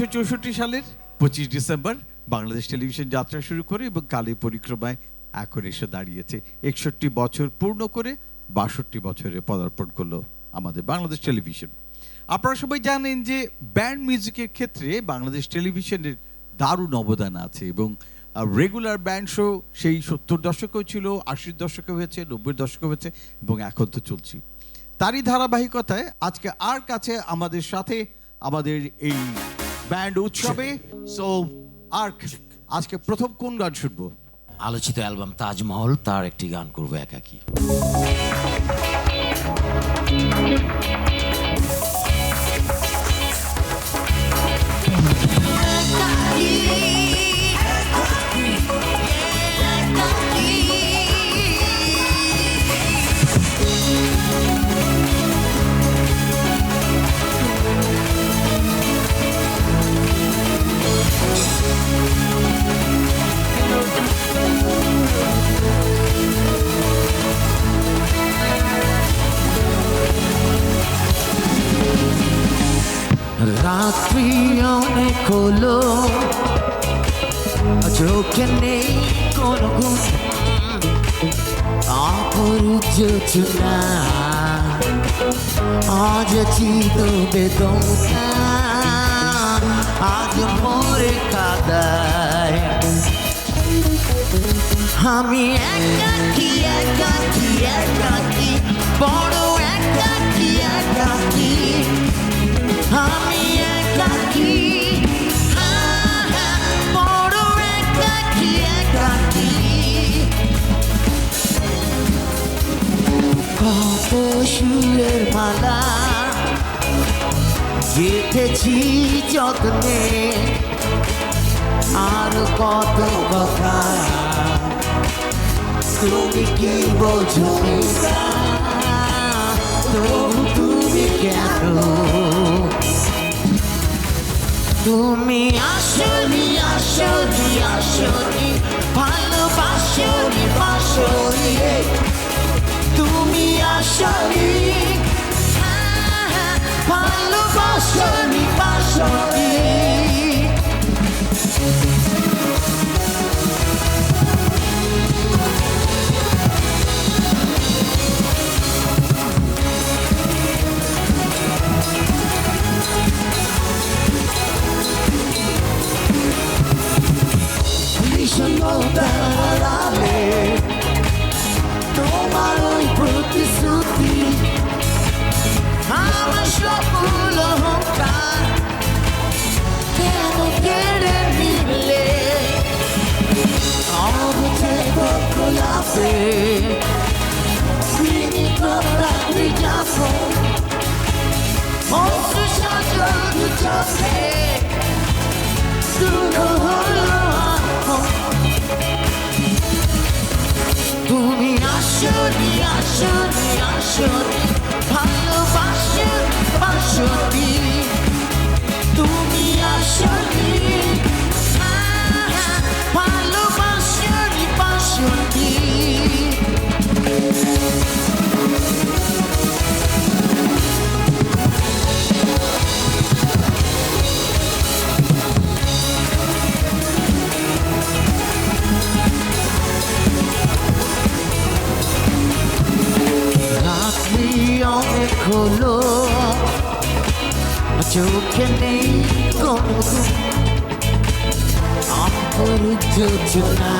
1964 সালের 25 December Bangladesh television যাত্রা শুরু করে এবং কালে পরিক্রমায় এখন এসে দাঁড়িয়েছে 61 বছর পূর্ণ করে 62 বছরে পদার্পণ করলো আমাদের বাংলাদেশ টেলিভিশন। আপনারা সবাই জানেন যে ব্যান্ড মিউজিকের ক্ষেত্রে বাংলাদেশ টেলিভিশনের দারুণ অবদান আছে এবং রেগুলার ব্যান্ড শো সেই 70 দশকেও ছিল, 80 দশকে হয়েছে, 90 দশকে হয়েছে এবং এখন তো চলছে। তারই ধারাবাহিকতায় আজকে আর কাছে আমাদের সাথে আমাদের এই ব্যান্ড উৎসবে সো আর্ক আজকে প্রথম কোন গান শুনবো? আলোচিত অ্যালবাম তাজমহল তার একটি গান করবো একাকী। রাত্রি অনেক হলো, চোখে নেই কোনো ঘুম, অপরিচনা আজ চিত বেদনা, আজ মরে কাদায় আমি একাকী একাকী একাকী বড় একাকী একাকী আমি একাকী বড় একাকী একাকী। কত সুরের মালা গেঁথেছি যত্নে, আর কত কথা তুমি কি বোঝো তবু তুমি কেন? তুমি আসনি আসনি আসনি ভালোবাসনি বাসনি, তুমি আসনি ভালোবাসনি বাসনি। তোমার ওই প্রতিশ্রুতি আমার সফল অহংকার কেন কেড়ে নিলে? অবুঝে গোলাপে রাত্রি যাবো অশ্রু সাজানো চোখে শুরু হলো। তুমি আসনি আসনি আসনি ভালোবাসনি বাসনি, তুমি আসনি ভালোবাসনি বাসনি। অনেক হলো, চোখে নেই কোনো অপরিচনা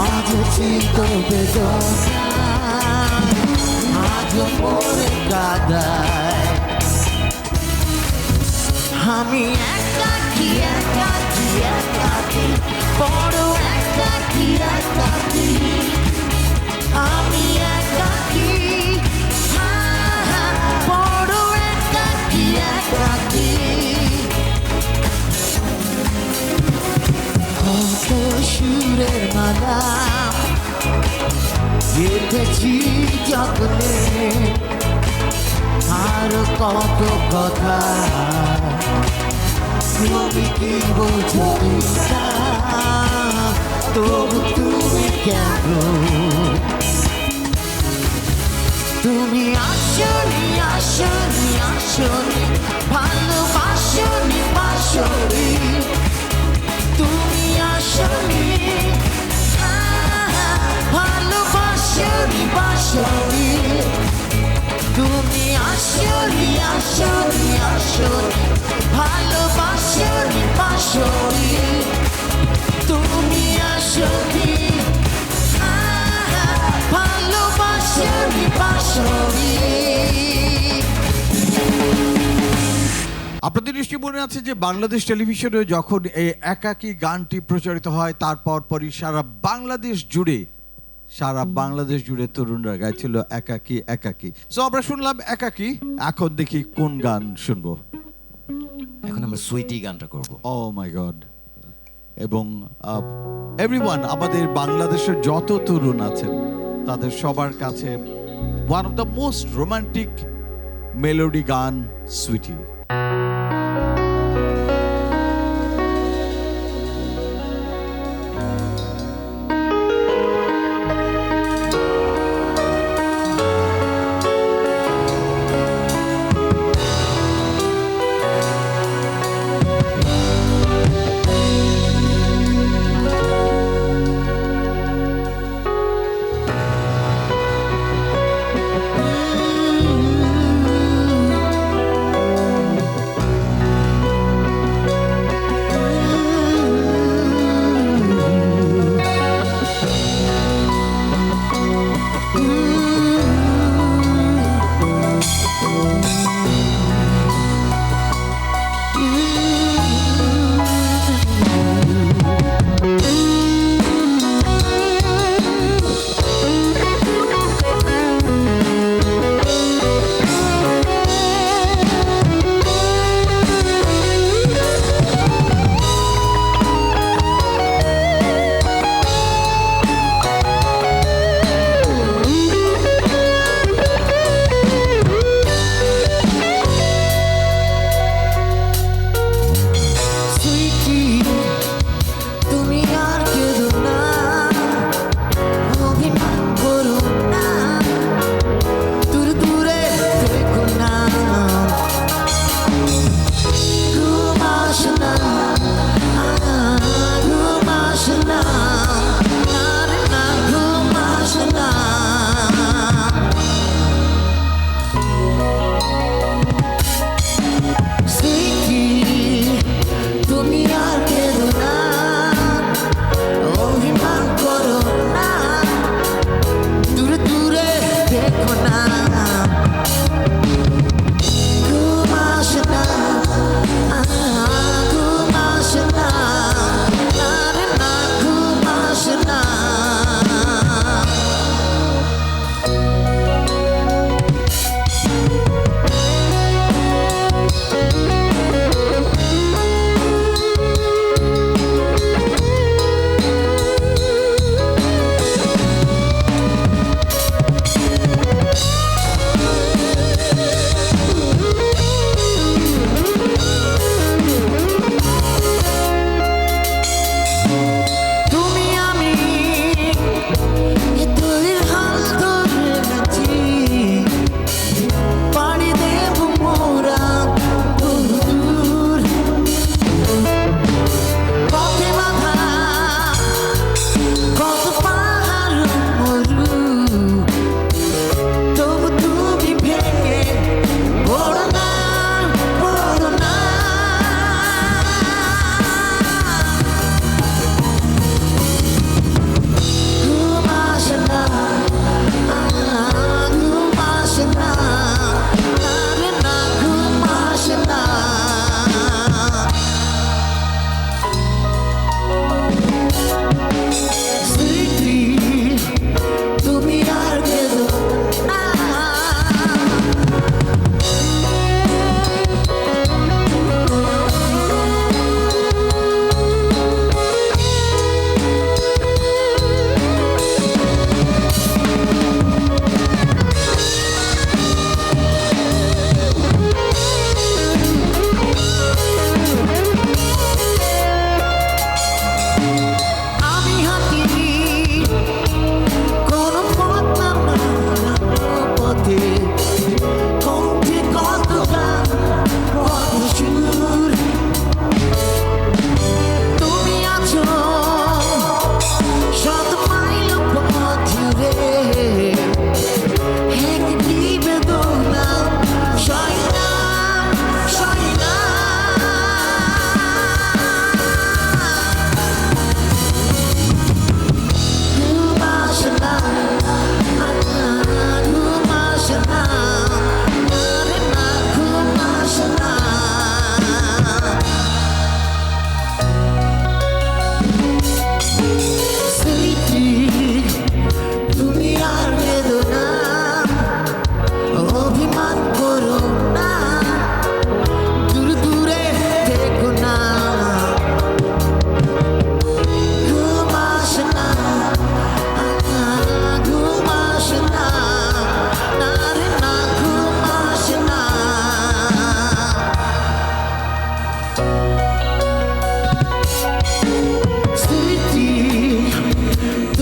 আজ চিত বেদনা, আজ মরে কাদায় আমি একাকী একাকী একাকী বড় একাকী একাকী আমি একাকী বড় একাকী একাকী। কত সুরের মালা গেঁথেছি যত্নে, আর কত কথা তুমি কি বোঝো তবু তুমি কেন? তুমি আসনি আসনি আসনি ভালোবাসনি আসনি, তুমি আসনি, ভালোবাসারই বাসনি। আপনাদের নিশ্চয়ই মনে আছে যে বাংলাদেশ টেলিভিশনে যখন এই একাকী গানটি প্রচারিত হয় তারপর পরই সারা বাংলাদেশ জুড়ে তরুণরা গাইছিল একাকী একাকী। সো আমরা শুনলাম একাকী, এখন দেখি কোন গান শুনবো। এখন আমরা সুইটি গানটা করব। ও মাই গড। এবং এভরিওয়ান, আমাদের বাংলাদেশের যত তরুণ আছেন তাদের সবার কাছে one of the most romantic melody গান সুইটি।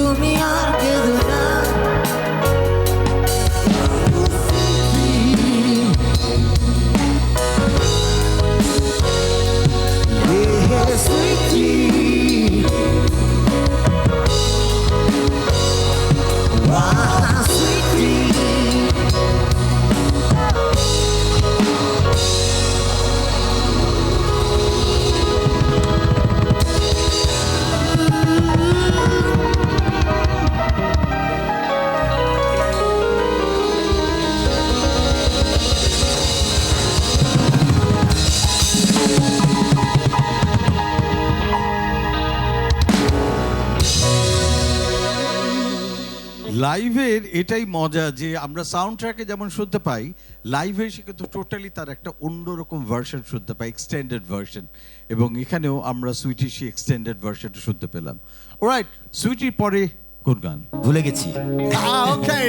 তুমি আর কেঁদো না Yeah, sweetie. Ah, sweetie. লাইভের এটাই মজা যে আমরা সাউন্ড ট্র্যাকে যেমন শুনতে পাই, লাইভে এসে কিন্তু টোটালি তার একটা অন্যরকম ভার্সন শুনতে পাই, এক্সটেন্ডেড ভার্সন। এবং এখানেও আমরা সুইটি সেই এক্সটেন্ডেড ভার্সনটা শুনতে পেলাম। অলরাইট, সুইটির পরে কোন গান? ভুলে গেছি। ওকে,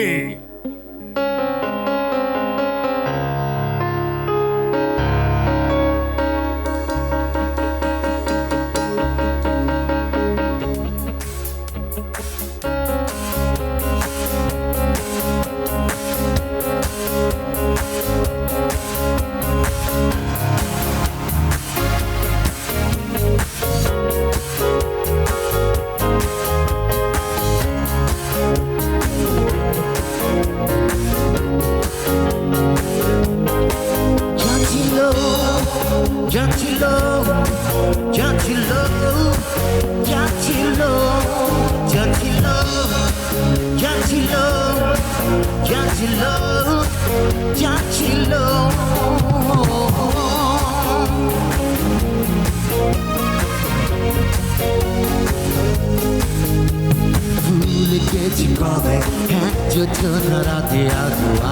ভুলে গেছি কবে এক যোজনা রাতে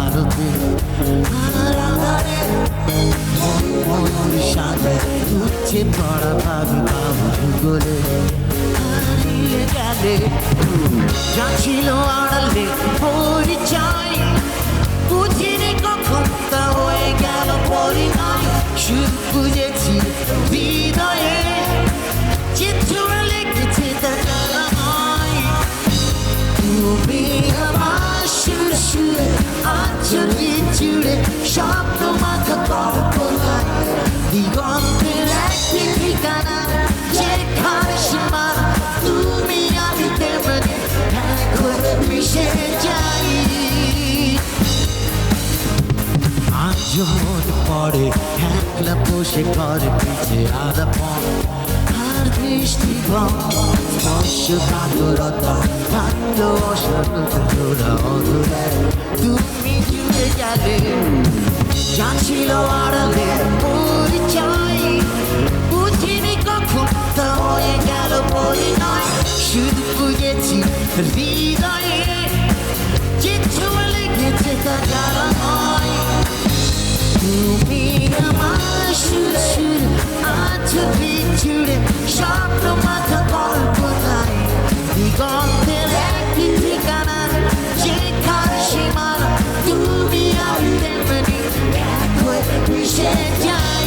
আলোতে আধারে মন সাথে উঠছে পড়া ভাবি বাবু ভূগোলে হারিয়ে গেলে যা ছিল আড়ালে পরিচয় বুঝিনি কখন তা হয়ে গেল পরিণয় শুধু বুঝেছি হৃদয়ে চিত্র লেগেছে তা জানা হয় তুমি আমার সুর সুরে আঁচলে জুড়ে শব্দ মাথা কল্পনায় দিগন্তের একটি ঠিকানা যেখানে সীমানা তুমি আমি তেমনি এক হয়ে মিশে যাই আজ মনে পড়ে একলা বসে ঘরে পিছে আলাপন আর বৃষ্টি স্পর্শ কাতরতা ভালোবাসা অধরে তুমি জুড়ে গেলে যা ছিল আড়ালে পরিচয় বুঝিনি কখন তা হয়ে গেল পরিণয় শুধু বুঝেছি হৃদয়ে চিত্র লেগেছে তা জানা নয় তুমি আমার সুর সুর আছো বিছুড়ে স্বপ্ন মাথা কল্পনায় দিগন্তের একটি ঠিকানা যেখানে সীমানা তুমি আমি তেমনি এক হয়ে মিশে যাই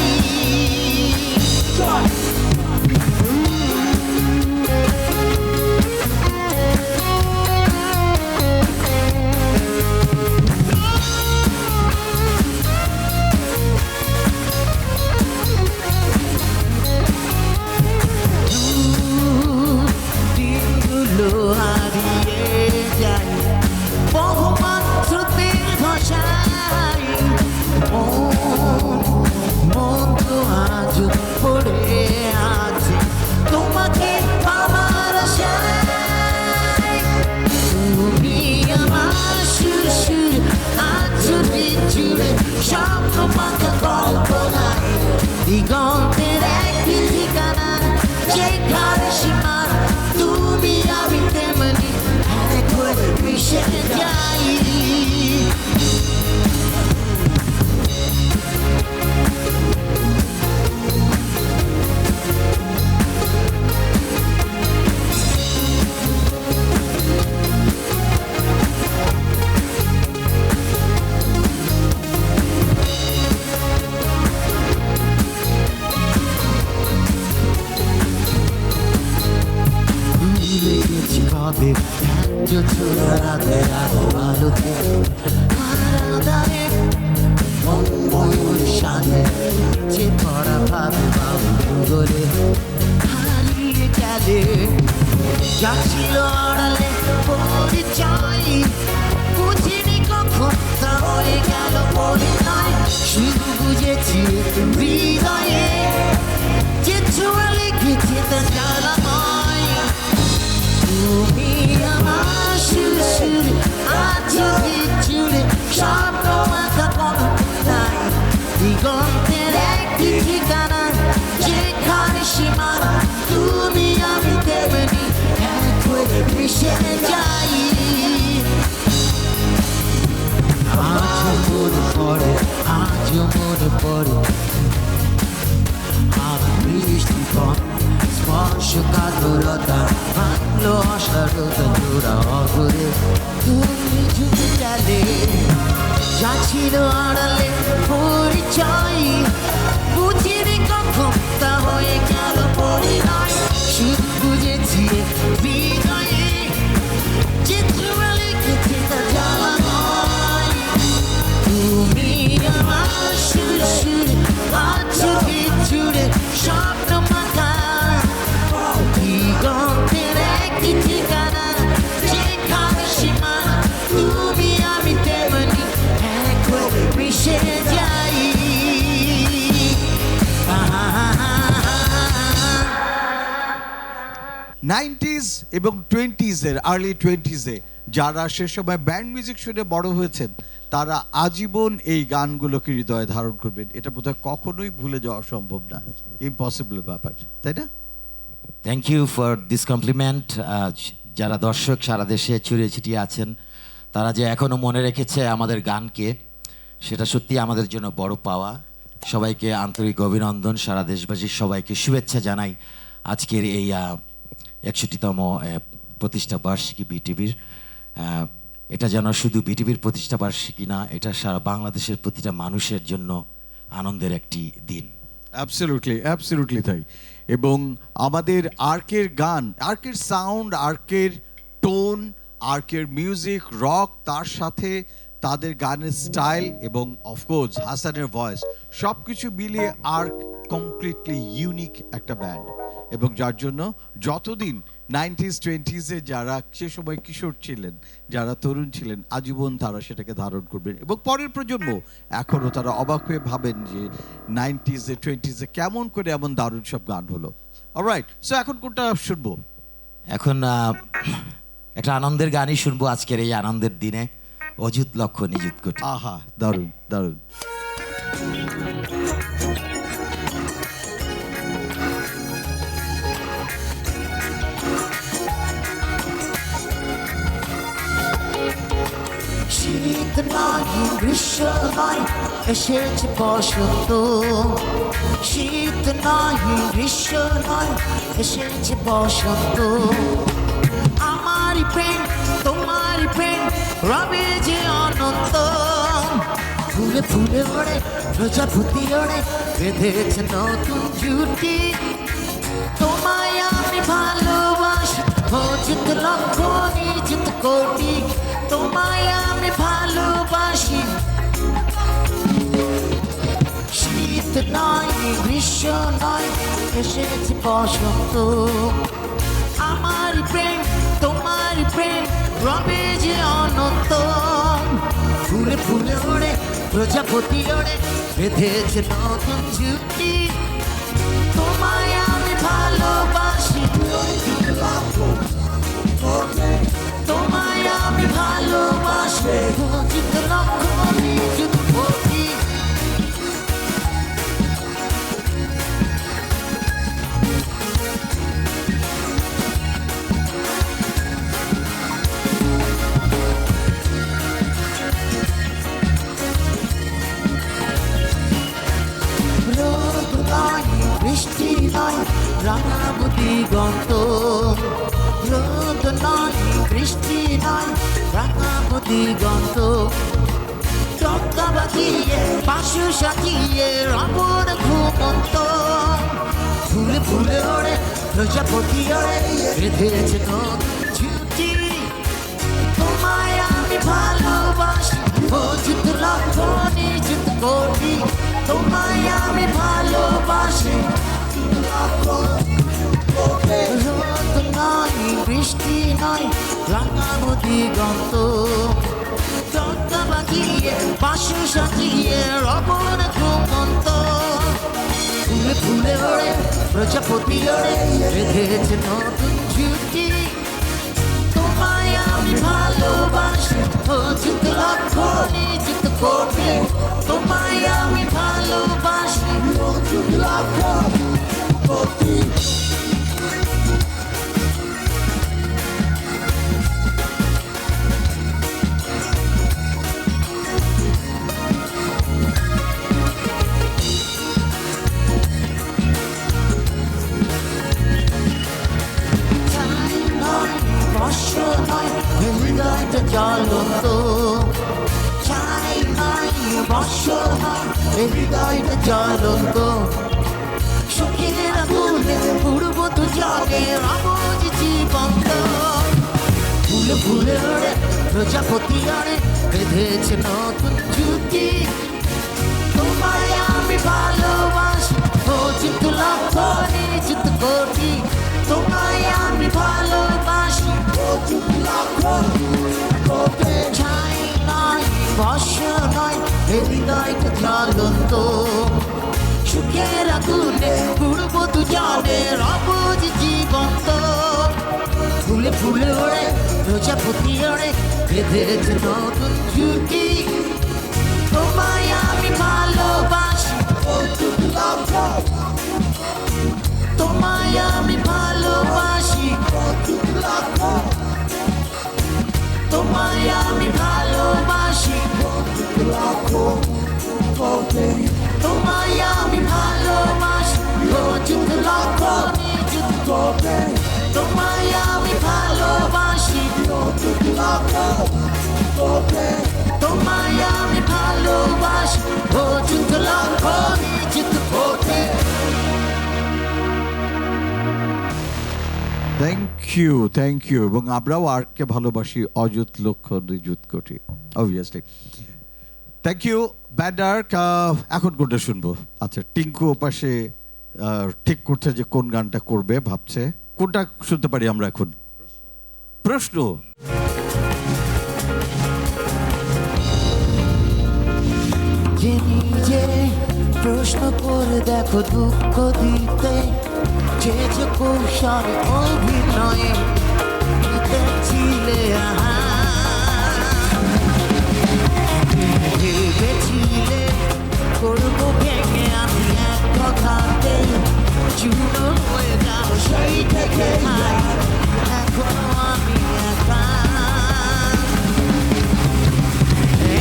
দিগন্তের একটি ঠিকানা যেখানে সীমানা তুমি আমি তেমনি এক হয়ে মিশে যাই কবে রাতে আলোতে আরাদারে ময়ূর সাজে যে পড়া ভাবে বাবু গলে হারিয়ে গেলে যাচ্ছিল আড়ালে পরিচয় বুঝিনি কখন তা হয়ে গেল পরিণয় শুধু বুঝেছি হৃদয়ে যে ছোঁয়া লেগেছে তা জ্বালাময় তুমি আমার সুরে সুরে আছো জুড়ে স্বপ্ন মাথা কোনো নাই দিগন্তের একটি ঠিকানা যেখানে সীমানা তুমি আমি তেমনি এক হয়ে মিশে যাই আজ মনে পড়ে আমার বৃষ্টি কম স্পর্শ কাতরতা ভাঙলো অসারতা জোড়া অঘরে তুমি ঝুঁকে গেলে যাচ্ছিল আড়ালে পরিচয় বুঝিনি কখন তা হয়ে গেল পরিণয় শুধু বুঝেছি হৃদয়ে চিত্র লিখেছি তা জ্বালাময় তুমি আমার সুরে সুরে আছো জুড়ে স্বপ্ন মাখা দিগন্তের একটি ঠিকানা যেখানে সীমানা তুমি আমি তেমনি এক হয়ে মিশে যাই 90s এবং 20s এর আর্লি 20s এ যারা সে সময় ব্যান্ড মিউজিক শুনে বড় হয়েছেন তারা আজীবন এই গানগুলোকে হৃদয়ে ধারণ করবেন এটা বোধহয় কখনোই ভুলে যাওয়া সম্ভব না ইম্পসিবল ব্যাপার তাই না thank you for this compliment যারা দর্শক সারা দেশে ছড়িয়ে ছিটিয়ে আছেন তারা যে এখনো মনে রেখেছে আমাদের গানকে সেটা সত্যি আমাদের জন্য বড় পাওয়া সবাইকে আন্তরিক অভিনন্দন সারা দেশবাসীর সবাইকে শুভেচ্ছা জানাই আজকের এই 61তম প্রতিষ্ঠা বার্ষিকী বিটিভির এটা যেন শুধু বিটিভির প্রতিষ্ঠা বার্ষিকী না এটা সারা বাংলাদেশের প্রতিটা মানুষের জন্য আনন্দের একটি দিন অ্যাবসলিউটলি তাই এবং আমাদের আর্কের গান আর্কের সাউন্ড আর্কের টোন আর্কের মিউজিক রক তার সাথে তাদের গানের স্টাইল এবং অফকোর্স হাসানের ভয়েস সব কিছু মিলিয়ে আর্ক কমপ্লিটলি ইউনিক একটা ব্যান্ড এবং যার জন্য যতদিন 90s 20s এ যারা সে সময় কিশোর ছিলেন যারা তরুণ ছিলেন আজীবন তারা সেটাকে ধারণ করবেন এবং পরের প্রজন্ম এখনও তারা অবাক হয়ে ভাবেন যে 90s এ 20s এ কেমন করে এমন দারুণ সব গান হলো অলরাইট সো এখন কোনটা শুনবো এখন একটা আনন্দের গানই শুনবো আজকের এই আনন্দের দিনে অযুত লক্ষ্য নিযুত কোটি আহা দারুণ দারুণ শীত নয় গ্রীষ্ম নয় এসেছে বসন্ত শীত নয় গ্রীষ্ম নয় এসেছে বসন্ত আমারই প্রেম তোমারই প্রেম রবে যে অনন্ত ফুলে ফুলে ওড়ে প্রজাপতি ওড়ে বেঁধেছে নতুন জুটি তোমায় আমি ভালোবাসি অযুত লক্ষ নিযুত কোটি তোমায় আমি ভালোবাসি শীত নয় গ্রীষ্ম নয় এসেছে বসন্ত আমার প্রেম তোমার প্রেম রবে যে অনন্ত ফুলে ফুলে ওড়ে প্রজাপতি ওড়ে বেঁধেছে নতুন জুটি তোমায় আমি ভালোবাসি তোমায় আমি ভালোবাসি অযুত লক্ষ নিযুত কোটি রোদ নয় বৃষ্টি নয় রাঙাবো দিগন্ত রোদ নয় বৃষ্টি নয় রাঙাবো দিগন্ত টঙ্কা বাজিয়ে পাশু সাজিয়ে রবর ঘুমন্ত ফুলে ফুলে ওড়ে প্রজাপতি ওড়ে বেঁধেছে নতুন ছুটি ভালোবাসি অযুত লক্ষ নিযুত কোটি তোমায় আমি ভালোবাসি রোদ নয় বৃষ্টি নয় রাঙামতি গন্ত চক্কা বাঁকিয়ে বাসু সাজিয়ে রবন ঘুমন্ত ফুলে ফুলে ওড়ে প্রজাপতি ওড়ে বেঁধেছে নতুন জুটি তোমায় আমি ভালোবাসি অযুত লক্ষ নিযুত কোটি তোমায় আমি ভালোবাসি অযুত লক্ষ কোটি হৃদয়টা জ্বলন্ত চাই নাই বৎসর নয় হৃদয়টা জ্বলন্ত সুখের আগুনে উড়ব তো জলে অবুঝ জীবন্ত ফুলে ফুলে ওড়ে প্রজাপতি ওড়ে বেঁধেছে নতুন জুটি তোমায় আমি ভালোবাসি অযুত লক্ষ নিযুত কোটি তোমায় আমি ভালোবাসি অযুত লক্ষ কোটি ছাই নয় বর্ষা নয় হৃদয়টা জ্বলন্ত সুখের আগুনে উড়ব তু জলে অবুঝ জীবন্ত ফুলে ফুলে ওড়ে প্রজাপতি ওড়ে বেঁধেছে নতুন জুটি তোমায় আমি ভালোবাসি অযুত লক্ষ তোমায় আমি ভালোবাসি অযুত লক্ষ তোমায় আমি ভালোবাসি অযুত লক্ষ তোমায় আমি ভালোবাসি অযুত লক্ষ নিযুত তোমায় আমি ভালোবাসি অযুত লক্ষ তোমায় আমি ভালোবাসি অযুত লক্ষ নিযুত কোটি থ্যাংক ইউ এবং আমরাও আর্টকে ভালোবাসি অযুত লক্ষ নিযুত কোটি অবভিয়াসলি থ্যাংক ইউ ব্যাড আর্ক এখন কোনটা শুনবো আচ্ছা টিঙ্কু ওপাশে ঠিক করছে যে কোন গানটা করবে ভাবছে কোনটা শুনতে পারি আমরা এখন প্রশ্ন যে নিজে প্রশ্ন করে দেখো দুঃখ দিতে যে যে কৌশল অভিনয়ে দেখছিলে ভেবেছিলে করবো ভেঙে আমি এক কথাতে চুনো হয়ে যাবো সেই থেকে এখনো আমি একা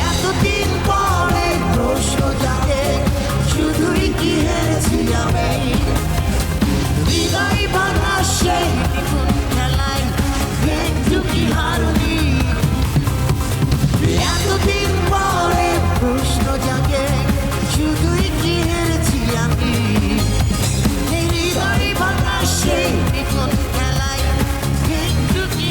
এতদিন পরে প্রশ্ন জাগে শুধুই কি হেরেছি আমি হৃদয় ভাঙা সেই নিপুণ খেলায় একটু কি হারুনি এতদিন পরে প্রশ্ন জাগে শুধুই কি হেরেছি আমি হৃদয় ভাঙা সেই নিপুণ খেলায় একটু কি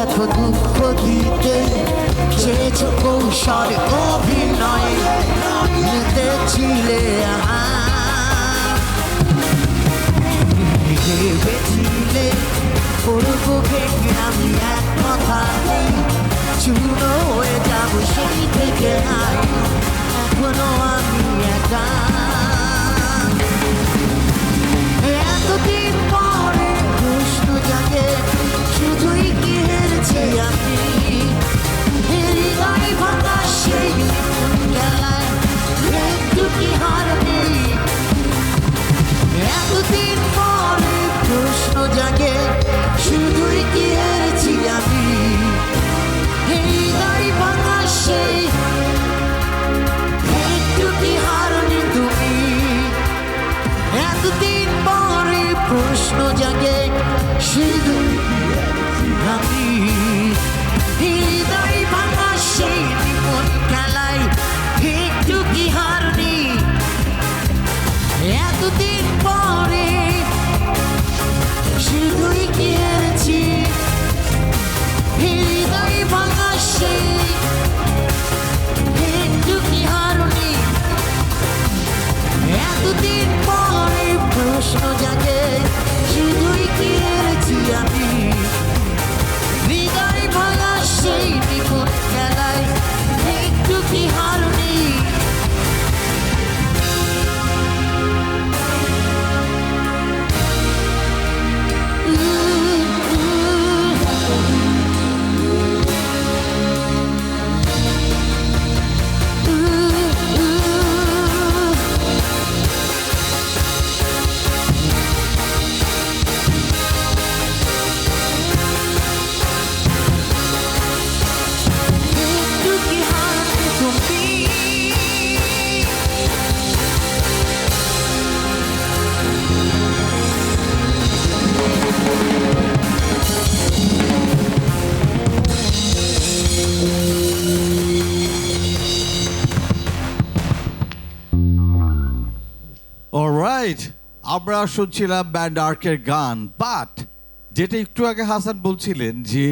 এত দুঃখ দিতে চেয়েছ কৌশল অভিনয় মেতেছিলে ভেবেছিলে করবো ভেঙে আমি এক কথাতেই চূর্ণ হয়ে যাব সেই থেকে নাই এখনো আমি একা এতদিন পরে প্রশ্ন জাগে শুধুই কি হেরেছি আমি হৃদয় ভাঙা সেই খেলায় একটু কি হারনি এতদিন পরে প্রশ্ন জাগে শুধুই কি হেরেছি আমি হৃদয় ভাঙা সেই একটু কি হারনি তুমি এতদিন পরে প্রশ্ন জাগে শুধু আমি হৃদয় ভাঙা সেই মন খেলায় একটু কি হারনি এতদিন পরে শুধুই কি হেরেছি হৃদয় ভাঙা সেই একটু কি হারনি এতদিন পরে প্রশ্ন জাগে শুধুই কি হেরেছি আমি হৃদয় ভাঙা সেই নিপুণ খেলায় একটু কি হারনি একটু কি হারনি তুমি অলরাইট, আমরা শুনছিলাম ব্যান্ড আর্কের গান, বাট যেটা একটু আগে হাসান বলছিলেন যে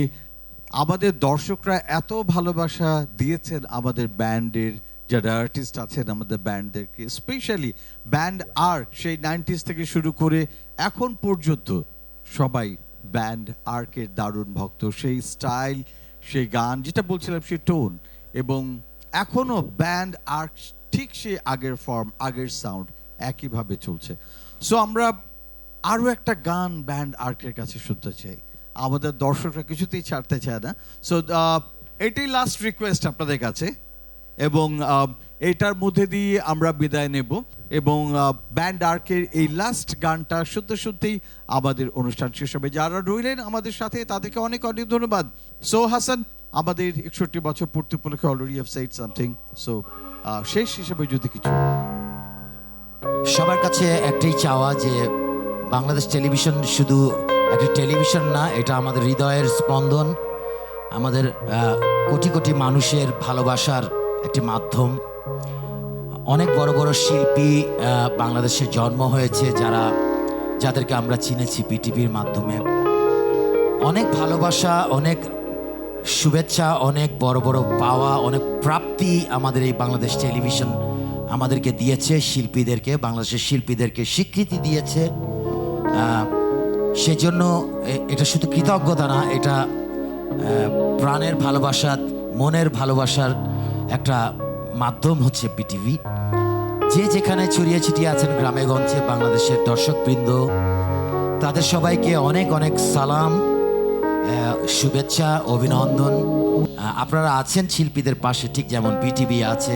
আমাদের দর্শকরা এত ভালোবাসা দিয়েছেন আমাদের ব্যান্ডের যারা আর্টিস্ট আছেন আমাদের ব্যান্ডদেরকে, স্পেশালি ব্যান্ড আর্ক সেই 90s থেকে শুরু করে এখন পর্যন্ত সবাই ব্যান্ড আর্কের দারুণ ভক্ত। সেই স্টাইল, সেই গান যেটা বলছিলাম, সেই টোন, এবং এখনো ব্যান্ড আর্ক ঠিক সেই আগের ফর্ম, আগের সাউন্ড একইভাবে চলছে। সো আমরা আরো একটা গান ব্যান্ড আর্কের কাছে শুনতে চাই, আমাদের দর্শকরা কিছুতেই ছাড়তে চায় না। সো এটাই লাস্ট রিকোয়েস্ট আপনাদের কাছে, এবং এটার মধ্যে দিয়ে আমরা বিদায় নেব, এবং ব্যান্ড আর্কের এই লাস্ট গানটা শুনতে শুনতেই আমাদের অনুষ্ঠান শেষ হবে। যারা রইলেন আমাদের সাথে তাদেরকে অনেক অনেক ধন্যবাদ। সো হাসান, আমাদের 61 বছর পূর্তি উপলক্ষে already have said something, so শেষ হিসেবে যদি কিছু। সবার কাছে একটাই চাওয়া যে বাংলাদেশ টেলিভিশন শুধু একটা টেলিভিশন না, এটা আমাদের হৃদয়ের স্পন্দন, আমাদের কোটি কোটি মানুষের ভালোবাসার একটি মাধ্যম। অনেক বড় বড় শিল্পী বাংলাদেশে জন্ম হয়েছে, যাদেরকে আমরা চিনেছি বিটিভির মাধ্যমে। অনেক ভালোবাসা, অনেক শুভেচ্ছা, অনেক বড় বড় পাওয়া, অনেক প্রাপ্তি আমাদের এই বাংলাদেশ টেলিভিশন আমাদেরকে দিয়েছে, শিল্পীদেরকে, বাংলাদেশের শিল্পীদেরকে স্বীকৃতি দিয়েছে। সেজন্য এটা শুধু কৃতজ্ঞতা না, এটা প্রাণের ভালোবাসা, মনের ভালোবাসার একটা মাধ্যম হচ্ছে বিটিভি। যে যেখানে ছড়িয়ে ছিটিয়ে আছেন গ্রামে গঞ্জে বাংলাদেশের দর্শকবৃন্দ, তাদের সবাইকে অনেক অনেক সালাম, শুভেচ্ছা, অভিনন্দন। আপনারা আছেন শিল্পীদের পাশে, ঠিক যেমন বিটিভি আছে।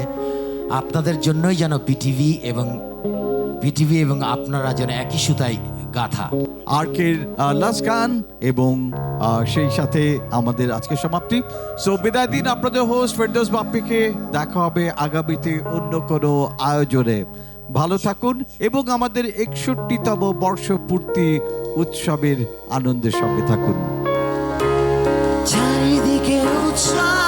আপনাদের জন্যই যেন বিটিভি এবং আপনারা যেন একই সুতায় গাথা। আর্কের লাস্ট গান এবং সেই সাথে আমাদের আজকের সমাপ্তি। সো বিদায় দিন আপনাদের হোস্ট ফেরদৌস বাপ্পিকে। দেখা হবে আগামীতে অন্য কোনো আয়োজনে। ভালো থাকুন এবং আমাদের 61তম বর্ষপূর্তি উৎসবের আনন্দের সঙ্গে থাকুন। চারিদিকে উৎসব